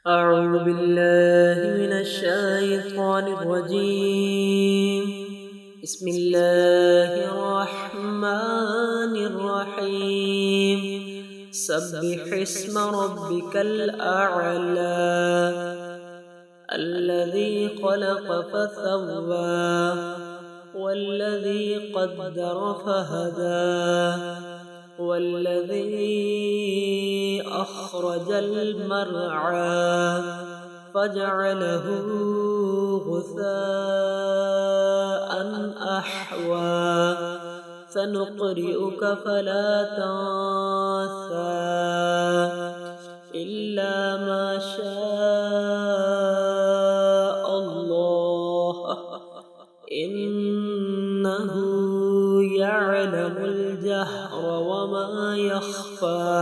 أعوذ بالله من الشيطان الرجيم. بسم الله الرحمن الرحيم. سبح اسم ربك الأعلى الذي خلق فسوى والذي قدر فهدى والذي أخرج المرعى فجعله غثاء أحوى سنقرئك فلا تنسى إلا ما شاء الله إنه يعلم الجهر وما يخفى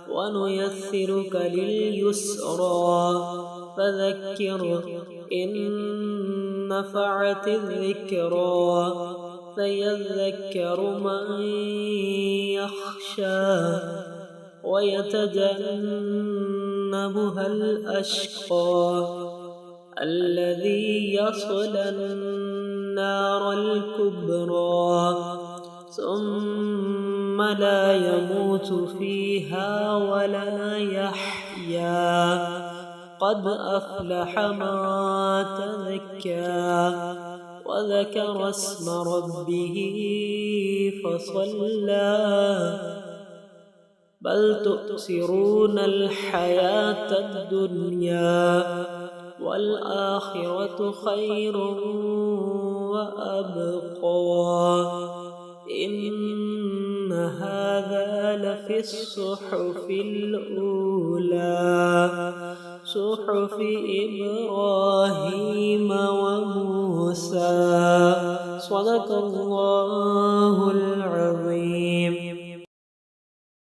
ونيسرك لليسرى فذكر إن نفعت الذكرى سيذكر من يخشى ويتجنبها الأشقى الذي يصلى النار الكبرى ثم لا يموت فيها ولا يحيا قد أفلح من تزكى وذكر اسم ربه فصلى بل تؤثرون الحياة الدنيا والآخرة خير وأبقى إن هذا لفي الصحف الأولى صحف إبراهيم وموسى صدق الله العظيم.